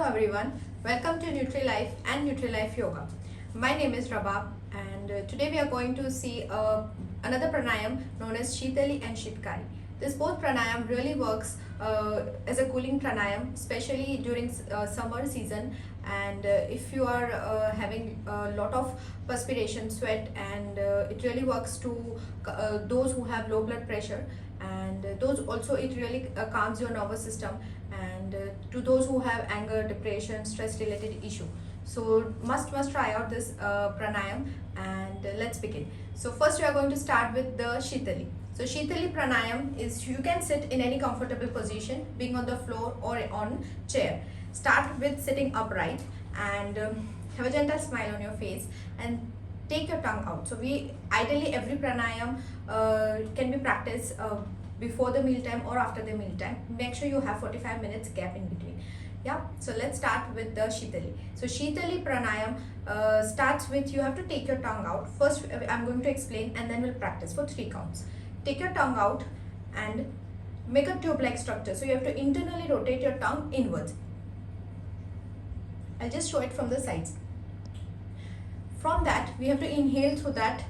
Hello everyone, welcome to NutriLife and NutriLife Yoga. My name is Rabab and today we are going to see another pranayam known as Sheetali and Shikari. This both pranayam really works as a cooling pranayam, especially during summer season, and if you are having a lot of perspiration, sweat, and it really works to those who have low blood pressure, and those also it really calms your nervous system, and to those who have anger, depression, stress related issue. So must try out this pranayam, and let's begin. So first we are going to start with the Sheetali. So Sheetali pranayam is you can sit in any comfortable position, being on the floor or on chair. Start with sitting upright and have a gentle smile on your face and take your tongue out. So we ideally every pranayam can be practiced before the meal time or after the meal time. Make sure you have 45 minutes gap in between. Yeah, so let's start with the Sheetali. So Sheetali pranayam starts with you have to take your tongue out. First I'm going to explain and then we'll practice for 3 counts. Take your tongue out and make a tube-like structure. So you have to internally rotate your tongue inwards. I'll just show it from the sides. From that, we have to inhale through that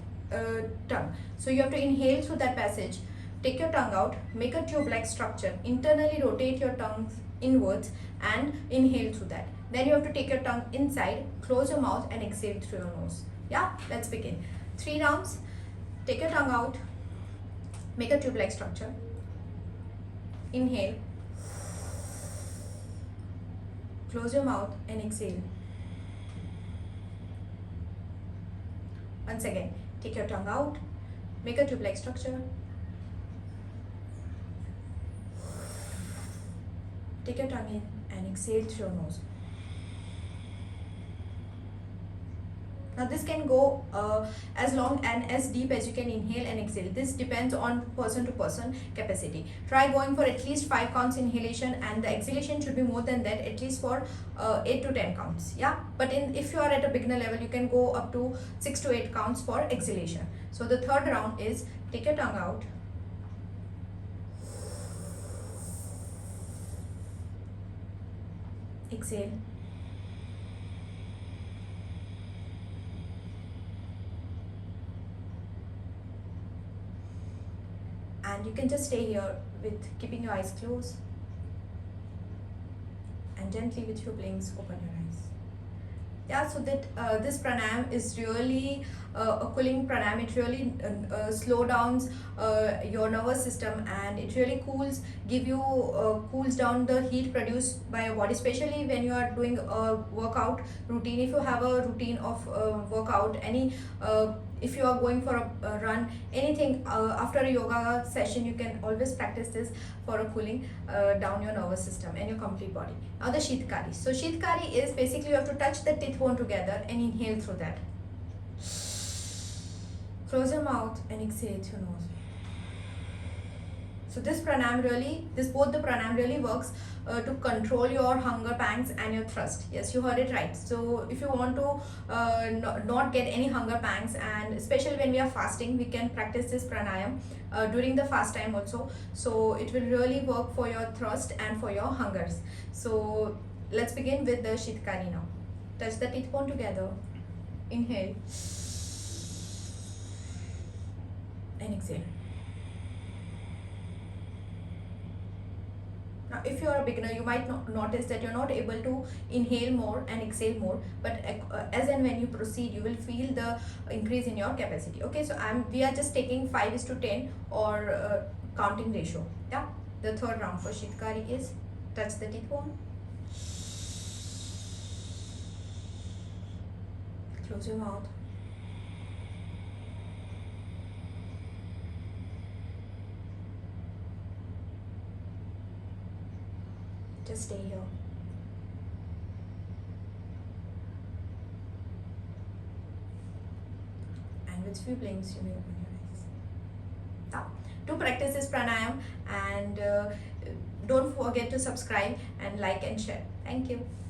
tongue. So you have to inhale through that passage. Take your tongue out, make a tube-like structure. Internally rotate your tongue inwards and inhale through that. Then you have to take your tongue inside, close your mouth and exhale through your nose. Yeah, let's begin. 3 rounds. Take your tongue out, make a tube-like structure. Inhale, close your mouth and exhale. Once again, take your tongue out, make a tube-like structure. Take your tongue in and exhale through your nose. Now this can go as long and as deep as you can inhale and exhale. This depends on person to person capacity. Try going for at least 5 counts inhalation, and the exhalation should be more than that, at least for 8 to 10 counts. Yeah, but if you are at a beginner level, you can go up to 6 to 8 counts for exhalation. So the third round is take your tongue out, exhale, and you can just stay here with keeping your eyes closed and gently with your blinks open your eyes. Yeah, so that this pranayam is really a cooling pranayam. It really slow downs your nervous system, and it really cools down the heat produced by your body, especially when you are doing a workout routine. If you have a routine of workout, if you are going for a run, anything after a yoga session, you can always practice this for a cooling down your nervous system and your complete body. Now the Shikari. So Shikari is basically you have to touch the teeth bone together and inhale through that. Close your mouth and exhale through your nose. So both the pranayam really works to control your hunger, pangs and your thirst. Yes, you heard it right. So if you want to not get any hunger pangs, and especially when we are fasting, we can practice this pranayam during the fast time also. So it will really work for your thirst and for your hungers. So let's begin with the Shikari now. Touch the teeth bone together. Inhale and exhale. Now, if you are a beginner, you might notice that you're not able to inhale more and exhale more, but as and when you proceed, you will feel the increase in your capacity. Okay, so we are just taking 5:10 or counting ratio. Yeah, the third round for Shikari is touch the teeth bone, close your mouth, just stay here. And with few blinks, you may open your eyes. Now, to practice this pranayam, and don't forget to subscribe and like and share. Thank you.